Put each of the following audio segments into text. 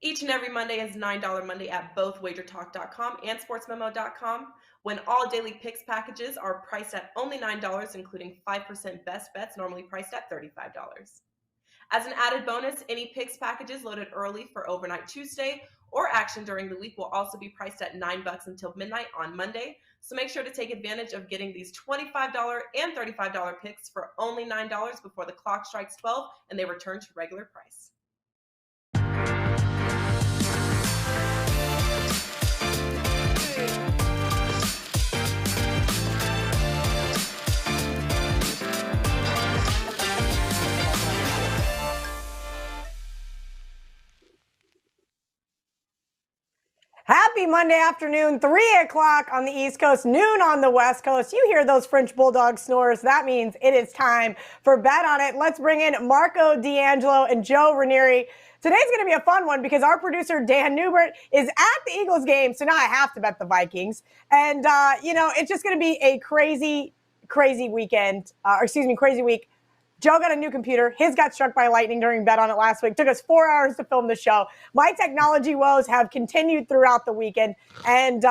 Each and every Monday is $9 Monday at both WagerTalk.com and SportsMemo.com. When all daily picks packages are priced at only $9, including 5% best bets, normally priced at $35. As an added bonus, any picks packages loaded early for Overnight Tuesday or action during the week will also be priced at $9 until midnight on Monday. So make sure to take advantage of getting these $25 and $35 picks for only $9 before the clock strikes 12 and they return to regular price. Happy Monday afternoon, 3 o'clock on the East Coast, noon on the West Coast. You hear those French Bulldog snores. That means it is time for Bet On It. Let's bring in Marco, D'Angelo, and Joe Raineri. Today's going to be a fun one because our producer, Dan Newbert, is at the Eagles game, so now I have to bet the Vikings. And, it's just going to be a crazy weekend, crazy week. Joe got a new computer. His got struck by lightning during Bet On It last week. Took us 4 hours to film the show. My technology woes have continued throughout the weekend. And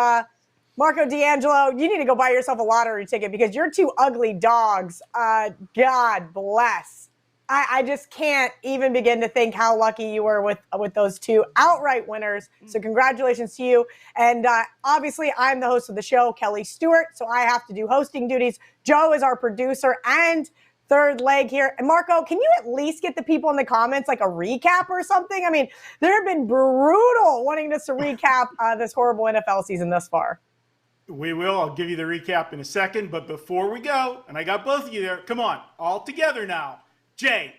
Marco, D'Angelo, you need to go buy yourself a lottery ticket because you're two ugly dogs. God bless. I just can't even begin to think how lucky you were with those two outright winners. So congratulations to you. And obviously, I'm the host of the show, Kelly Stewart, so I have to do hosting duties. Joe is our producer and third leg here. And Marco, can you at least get the people in the comments like a recap or something? I mean, they've been brutal wanting us to recap this horrible NFL season thus far. We will. I'll give you the recap in a second. But before we go, and I got both of you there, come on, all together now. Jets.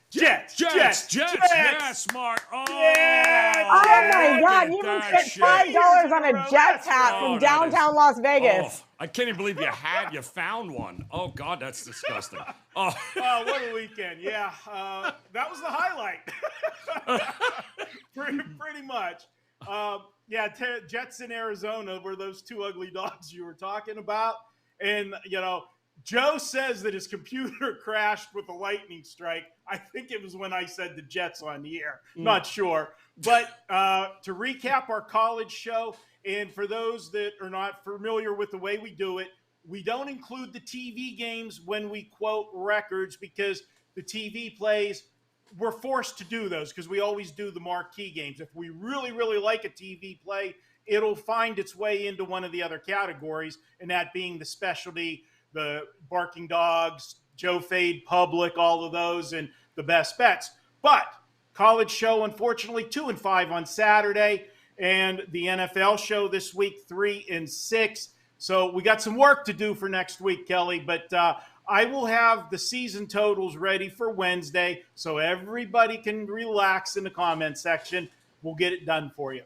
Jets. Yes, Mark. Oh, yeah, oh my God. You even spent $5 on a Jets hat from downtown Las Vegas. I can't even believe you found one. Oh, God, that's disgusting. Oh, what a weekend. Yeah, that was the highlight. pretty much. Jets in Arizona were those two ugly dogs you were talking about. And, Joe says that his computer crashed with a lightning strike. I think it was when I said the Jets on the air. Not sure. But to recap our college show, and for those that are not familiar with the way we do it, we don't include the TV games when we quote records because the TV plays, we're forced to do those because we always do the marquee games. If we really, really like a TV play, it'll find its way into one of the other categories, and that being the specialty, the barking dogs, Joe Fade Public, all of those, and the best bets. But college show, unfortunately, 2 and 5 on Saturday, and the NFL show this week, 3 and 6. So we got some work to do for next week, Kelly, but I will have the season totals ready for Wednesday so everybody can relax in the comment section. We'll get it done for you.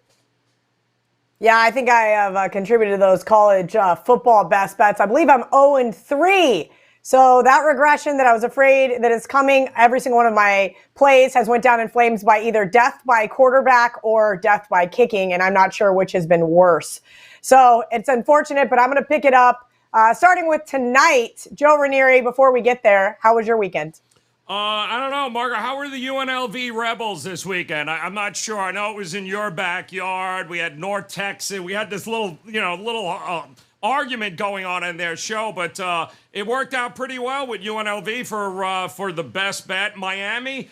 Yeah, I think I have contributed to those college football best bets. I believe I'm 0-3. So that regression that I was afraid that is coming, every single one of my plays has went down in flames by either death by quarterback or death by kicking, and I'm not sure which has been worse. So it's unfortunate, but I'm going to pick it up. Starting with tonight, Joe Raineri, before we get there, how was your weekend? I don't know, Margaret. How were the UNLV Rebels this weekend? I'm not sure. I know it was in your backyard. We had North Texas. We had this little argument going on in their show, but it worked out pretty well with UNLV for the best bet. Miami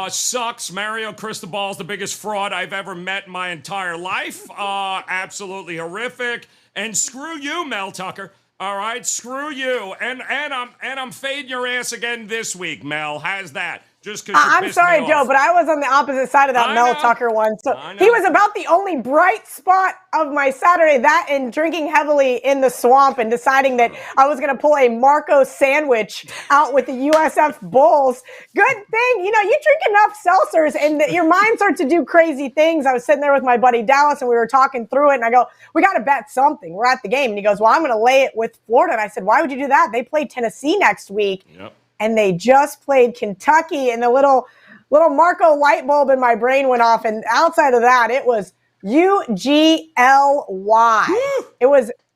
sucks. Mario Cristobal's the biggest fraud I've ever met in my entire life. Absolutely horrific. And screw you, Mel Tucker. All right, screw you, and I'm fading your ass again this week, Mel. How's that? Just because I'm sorry, Joe, but I was on the opposite side of that Mel Tucker one. So he was about the only bright spot of my Saturday, that and drinking heavily in the swamp and deciding that I was going to pull a Marco sandwich out with the USF Bulls. Good thing, you drink enough seltzers and your mind starts to do crazy things. I was sitting there with my buddy Dallas and we were talking through it and I go, we got to bet something. We're at the game. And he goes, well, I'm going to lay it with Florida. And I said, why would you do that? They play Tennessee next week. Yep. And they just played Kentucky, and the little Marco light bulb in my brain went off. And outside of that, it was UGLY.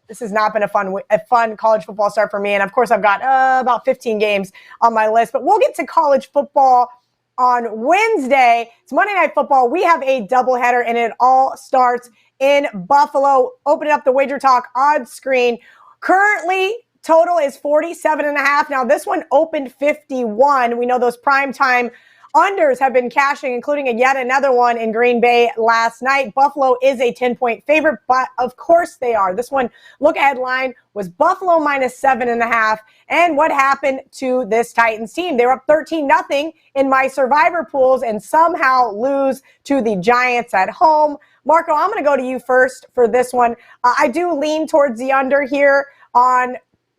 This has not been a fun college football start for me. And of course, I've got about 15 games on my list. But we'll get to college football on Wednesday. It's Monday Night Football. We have a doubleheader, and it all starts in Buffalo. Open up the WagerTalk odds screen. Currently, total is 47.5. Now, this one opened 51. We know those primetime unders have been cashing, including yet another one in Green Bay last night. Buffalo is a 10-point favorite, but of course they are. This one, look ahead line, was Buffalo minus 7.5. And what happened to this Titans team? They were up 13-0 in my survivor pools and somehow lose to the Giants at home. Marco, I'm going to go to you first for this one. I do lean towards the under here on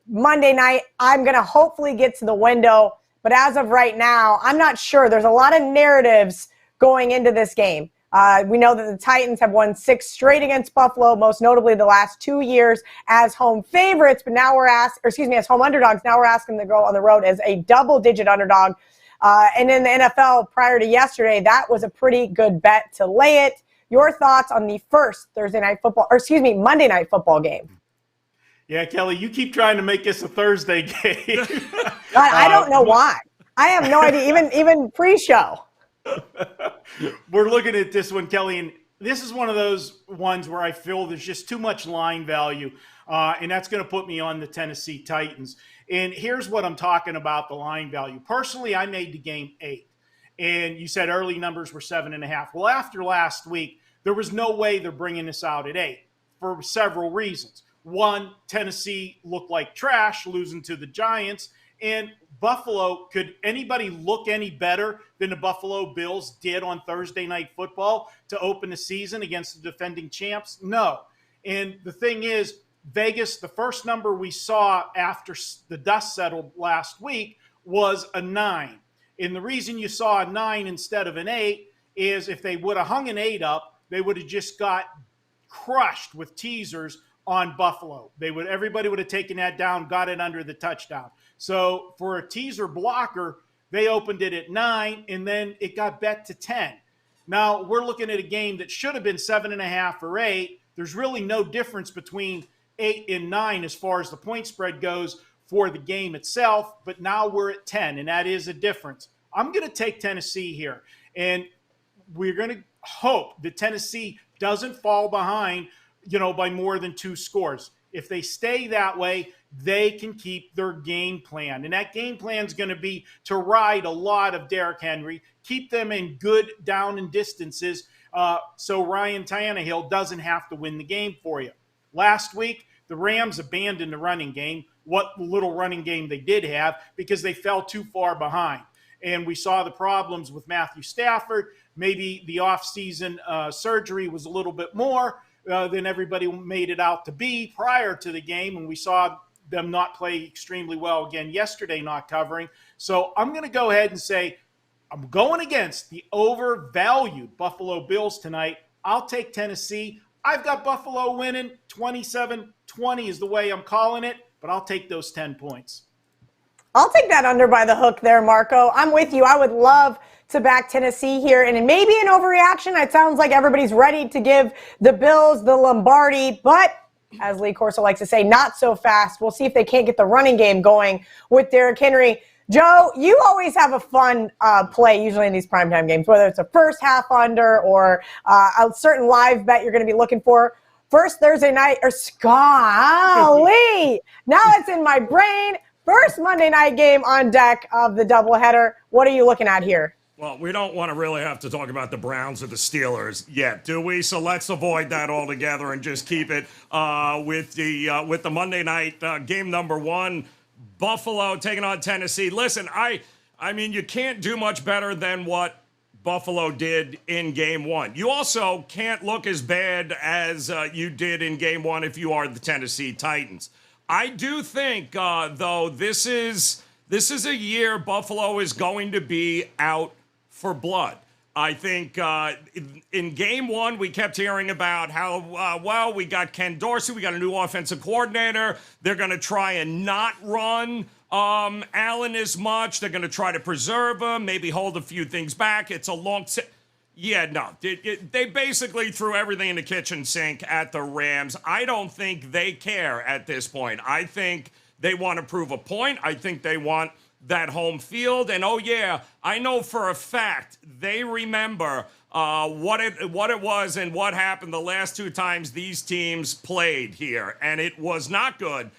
Monday night. I'm going to hopefully get to the window. But as of right now, I'm not sure. There's a lot of narratives going into this game. We know that the Titans have won 6 straight against Buffalo, most notably the last 2 years as home favorites. But now we're as home underdogs. Now we're asking them to go on the road as a double-digit underdog. And in the NFL prior to yesterday, that was a pretty good bet to lay it. Your thoughts on the first Monday Night Football game? Yeah, Kelly, you keep trying to make this a Thursday game. I don't know why. I have no idea, even pre-show. We're looking at this one, Kelly, and this is one of those ones where I feel there's just too much line value, and that's going to put me on the Tennessee Titans. And here's what I'm talking about, the line value. Personally, I made the game 8, and you said early numbers were 7.5. Well, after last week, there was no way they're bringing this out at 8 for several reasons. One, Tennessee looked like trash, losing to the Giants. And Buffalo, could anybody look any better than the Buffalo Bills did on Thursday Night Football to open the season against the defending champs? No. And the thing is, Vegas, the first number we saw after the dust settled last week was a 9. And the reason you saw a 9 instead of an 8 is if they would have hung an 8 up, they would have just got crushed with teasers on Buffalo. Everybody would have taken that down, got it under the touchdown. So for a teaser blocker, they opened it at 9, and then it got bet to 10. Now we're looking at a game that should have been 7.5 or 8. There's really no difference between 8 and 9 as far as the point spread goes for the game itself, but now we're at 10, and that is a difference. I'm going to take Tennessee here, and we're going to hope that Tennessee doesn't fall behind by more than 2 scores. If they stay that way, they can keep their game plan. And that game plan is going to be to ride a lot of Derrick Henry, keep them in good down and distances so Ryan Tannehill doesn't have to win the game for you. Last week, the Rams abandoned the running game, what little running game they did have, because they fell too far behind. And we saw the problems with Matthew Stafford. Maybe the offseason surgery was a little bit more than everybody made it out to be prior to the game, and we saw them not play extremely well again yesterday, not covering. So I'm going to go ahead and say I'm going against the overvalued Buffalo Bills tonight. I'll take Tennessee. I've got Buffalo winning 27-20 is the way I'm calling it, but I'll take those 10 points. I'll take that under by the hook there, Marco. I'm with you. I would love to back Tennessee here, and it may be an overreaction. It sounds like everybody's ready to give the Bills the Lombardi, but as Lee Corso likes to say, not so fast. We'll see if they can't get the running game going with Derrick Henry. Joe, you always have a fun play usually in these primetime games, whether it's a first half under or a certain live bet you're going to be looking for. First Thursday night, or golly, now it's in my brain. First Monday night game on deck of the doubleheader. What are you looking at here? Well, we don't want to really have to talk about the Browns or the Steelers yet, do we? So let's avoid that altogether and just keep it with the Monday night game number 1, Buffalo taking on Tennessee. Listen, I mean, you can't do much better than what Buffalo did in game 1. You also can't look as bad as you did in game 1 if you are the Tennessee Titans. I do think, though, this is a year Buffalo is going to be out for blood. I think in game 1, we kept hearing about how, we got Ken Dorsey, we got a new offensive coordinator. They're going to try and not run Allen as much. They're going to try to preserve him, maybe hold a few things back. It's a long... Yeah, no. They basically threw everything in the kitchen sink at the Rams. I don't think they care at this point. I think they want to prove a point. I think they want that home field. And oh yeah, I know for a fact they remember what it was and what happened the last 2 times these teams played here, and it was not good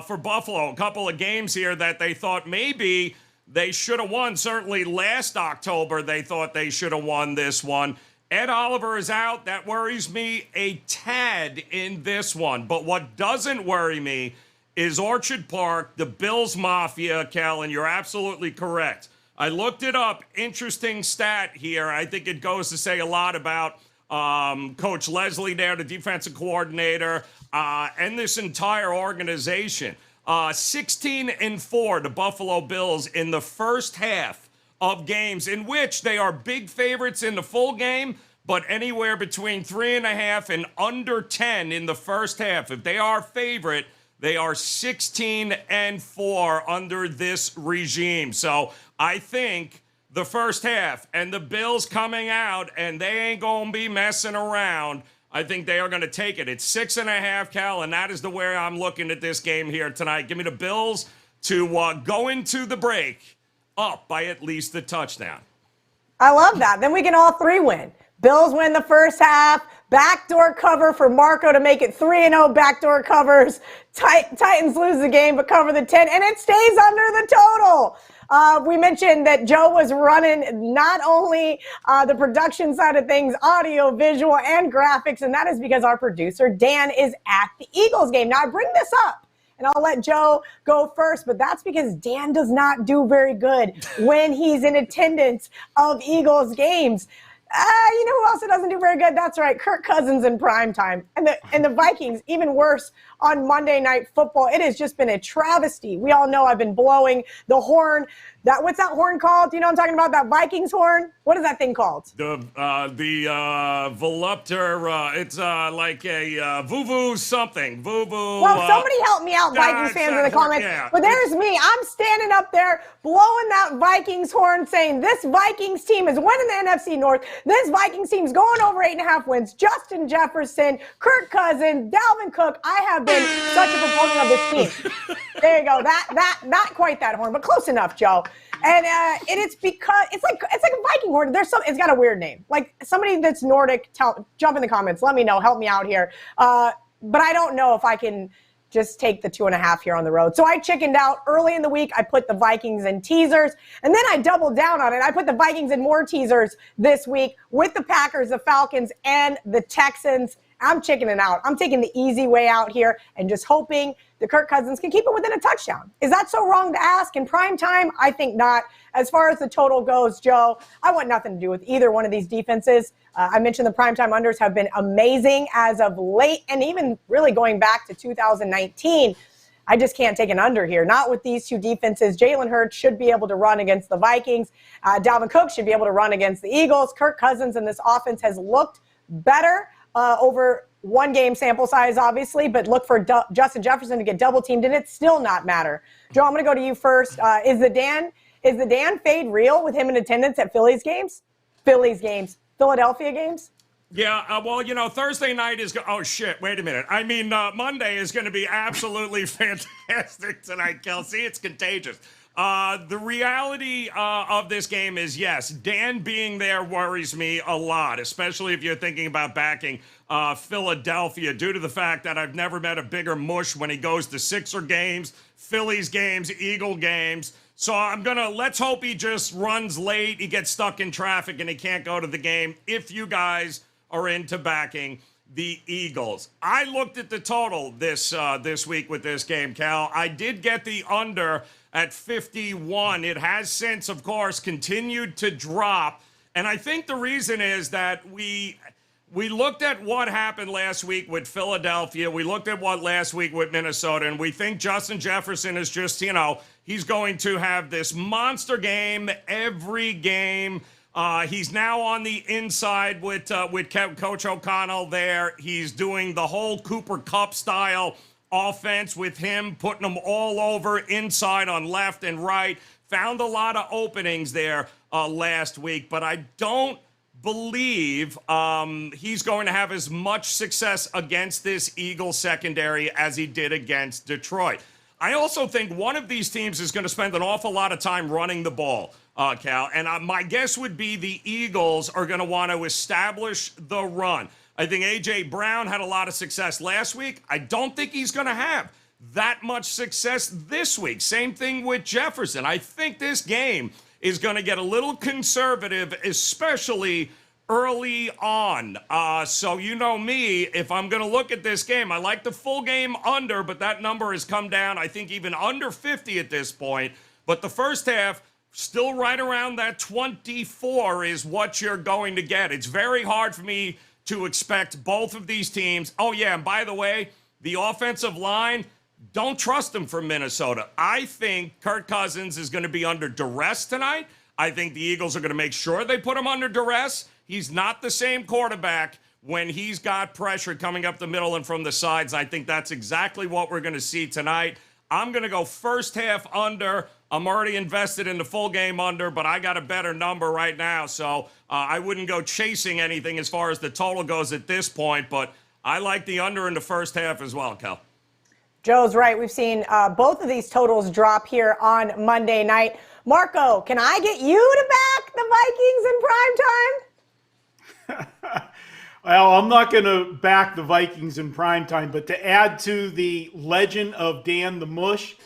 for Buffalo. A couple of games here that they thought maybe they should have won. Certainly last October they thought they should have won this one. Ed Oliver is out. That worries me a tad in this one. But what doesn't worry me is Orchard Park, the Bills Mafia, Cal, and you're absolutely correct. I looked it up. Interesting stat here. I think it goes to say a lot about Coach Leslie there, the defensive coordinator, and this entire organization. 16-4, the Buffalo Bills in the first half of games in which they are big favorites in the full game, but anywhere between 3.5 and under 10 in the first half. If they are favorite, they are 16-4 under this regime. So I think the first half and the Bills coming out, and they ain't going to be messing around. I think they are going to take it. It's 6.5, Cal, and that is the way I'm looking at this game here tonight. Give me the Bills to go into the break up by at least a touchdown. I love that. Then we can all 3 win. Bills win the first half. Backdoor cover for Marco to make it 3-0 backdoor covers. Titans lose the game but cover the 10, and it stays under the total. We mentioned that Joe was running not only the production side of things, audio, visual, and graphics, and that is because our producer, Dan, is at the Eagles game. Now, I bring this up, and I'll let Joe go first, but that's because Dan does not do very good when he's in attendance of Eagles games. You know who else doesn't do very good? That's right, Kirk Cousins in primetime. And the Vikings, even worse, on Monday Night Football. It has just been a travesty. We all know I've been blowing the horn. What's that horn called? Do you know what I'm talking about? That Vikings horn? What is that thing called? The volupter, it's like a voo-voo something. Voo-voo. Well, somebody help me out, Vikings fans, in the comments. Yeah, but there's me. I'm standing up there blowing that Vikings horn saying this Vikings team is winning the NFC North. This Vikings team is going over 8.5 wins. Justin Jefferson, Kirk Cousins, Dalvin Cook. I have been such a proponent of this team. There you go. That not quite that horn, but close enough, Joe. And it's because it's like a Viking horn. It's got a weird name. Like somebody that's Nordic, jump in the comments. Let me know. Help me out here. But I don't know if I can just take the 2.5 here on the road. So I chickened out early in the week. I put the Vikings in teasers, and then I doubled down on it. I put the Vikings in more teasers this week with the Packers, the Falcons, and the Texans. I'm chickening out. I'm taking the easy way out here and just hoping that Kirk Cousins can keep it within a touchdown. Is that so wrong to ask? In prime time, I think not. As far as the total goes, Joe, I want nothing to do with either one of these defenses. I mentioned the primetime unders have been amazing as of late, and even really going back to 2019. I just can't take an under here. Not with these two defenses. Jalen Hurts should be able to run against the Vikings. Dalvin Cook should be able to run against the Eagles. Kirk Cousins in this offense has looked better over one game sample size, obviously, but look for Justin Jefferson to get double teamed, and it still not matter. Joe, I'm going to go to you first. Is the Dan fade real with him in attendance at Philadelphia games? Yeah, well, Thursday night is oh shit, wait a minute. I mean, Monday is going to be absolutely fantastic tonight, Kelsey. It's contagious. The reality of this game is, yes, Dan being there worries me a lot, especially if you're thinking about backing Philadelphia, due to the fact that I've never met a bigger mush when he goes to Sixer games, Phillies games, Eagle games. So let's hope he just runs late, he gets stuck in traffic, and he can't go to the game if you guys are into backing the Eagles. I looked at the total this week with this game, Cal. I did get the under at 51. It has since, of course, continued to drop. And I think the reason is that we looked at what happened last week with Philadelphia. We looked at what last week with Minnesota, and we think Justin Jefferson is just, he's going to have this monster game every game. He's now on the inside with Coach O'Connell there. He's doing the whole Cooper Kupp style offense with him, putting them all over inside on left and right. Found a lot of openings there last week, but I don't believe he's going to have as much success against this Eagles secondary as he did against Detroit. I also think one of these teams is going to spend an awful lot of time running the ball, Cal. And my guess would be the Eagles are going to want to establish the run. I think A.J. Brown had a lot of success last week. I don't think he's going to have that much success this week. Same thing with Jefferson. I think this game is going to get a little conservative, especially early on. So you know me, if I'm going to look at this game, I like the full game under, but that number has come down, I think even under 50 at this point. But the first half, still right around that 24 is what you're going to get. It's very hard for me to expect both of these teams. Oh, yeah, and by the way, the offensive line, don't trust them from Minnesota. I think Kirk Cousins is going to be under duress tonight. I think the Eagles are going to make sure they put him under duress. He's not the same quarterback when he's got pressure coming up the middle and from the sides. I think that's exactly what we're going to see tonight. I'm going to go first half under. I'm already invested in the full game under, but I got a better number right now. So I wouldn't go chasing anything as far as the total goes at this point, but I like the under in the first half as well, Kel. Joe's right. We've seen both of these totals drop here on Monday night. Marco, can I get you to back the Vikings in prime time? Well, I'm not going to back the Vikings in primetime, but to add to the legend of Dan the Mush,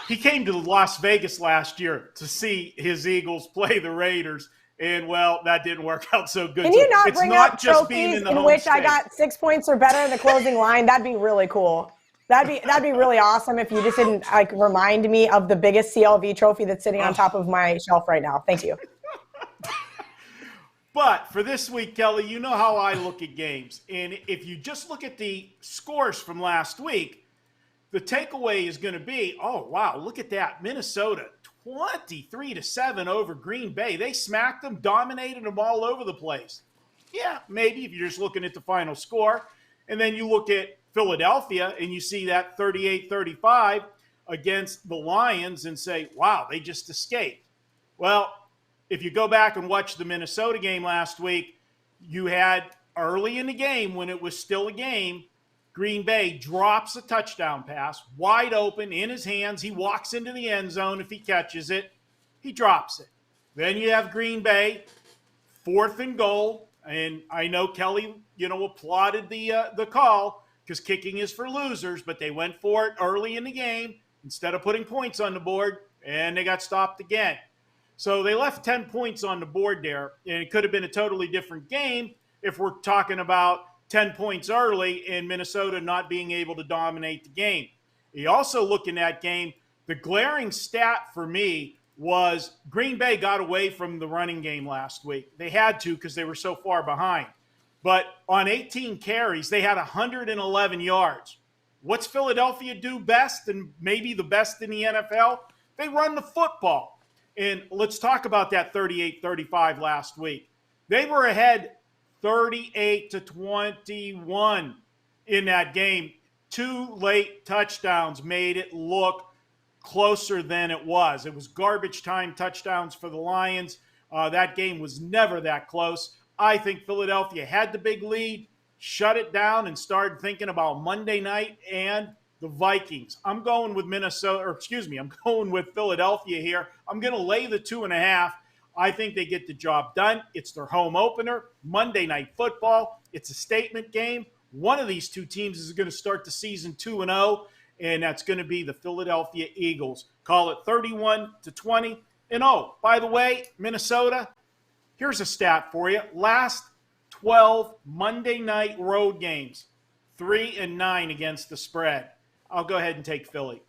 he came to Las Vegas last year to see his Eagles play the Raiders, and, well, that didn't work out so good. Can you not it's bring not up just being trophies in, in which I got 6 points or better in the closing line? That'd be really cool. That'd be really awesome if you just didn't remind me of the biggest CLV trophy that's sitting on top of my shelf right now. Thank you. But for this week, Kelly, you know how I look at games. And if you just look at the scores from last week, the takeaway is going to be, oh, wow, look at that. Minnesota, 23-7 over Green Bay. They smacked them, dominated them all over the place. Yeah, maybe if you're just looking at the final score. And then you look at Philadelphia and you see that 38-35 against the Lions and say, wow, they just escaped. Well, if you go back and watch the Minnesota game last week, you had early in the game when it was still a game, Green Bay drops a touchdown pass, wide open, in his hands. He walks into the end zone. If he catches it, he drops it. Then you have Green Bay, 4th and goal. And I know Kelly, applauded the call because kicking is for losers, but they went for it early in the game instead of putting points on the board, and they got stopped again. So they left 10 points on the board there, and it could have been a totally different game if we're talking about 10 points early and Minnesota not being able to dominate the game. You also look in that game, the glaring stat for me was Green Bay got away from the running game last week. They had to because they were so far behind. But on 18 carries, they had 111 yards. What's Philadelphia do best and maybe the best in the NFL? They run the football. And let's talk about that 38-35 last week. They were ahead 38-21 in that game. 2 late touchdowns made it look closer than it was. It was garbage time touchdowns for the Lions. That game was never that close. I think Philadelphia had the big lead, shut it down, and started thinking about Monday night and the Vikings. I'm going with I'm going with Philadelphia here. I'm going to lay the 2.5. I think they get the job done. It's their home opener, Monday Night Football. It's a statement game. One of these two teams is going to start the season 2-0, and that's going to be the Philadelphia Eagles. Call it 31-20. And oh, by the way, Minnesota, here's a stat for you. Last 12 Monday night road games, 3-9 against the spread. I'll go ahead and take Philly.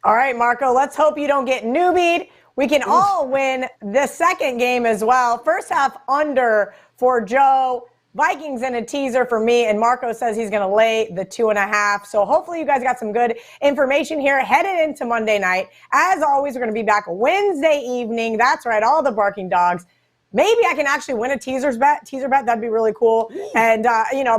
All right, Marco, let's hope you don't get newbied. We can all win the second game as well. First half under for Joe. Vikings in a teaser for me, and Marco says he's going to lay the 2.5. So hopefully you guys got some good information here headed into Monday night. As always, we're going to be back Wednesday evening. That's right, all the barking dogs. Maybe I can actually win a teaser bet. That'd be really cool. And,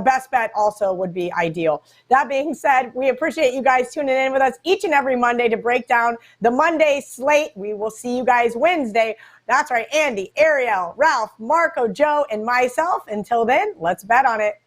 best bet also would be ideal. That being said, we appreciate you guys tuning in with us each and every Monday to break down the Monday slate. We will see you guys Wednesday. That's right, Andy, Ariel, Ralph, Marco, Joe, and myself. Until then, let's bet on it.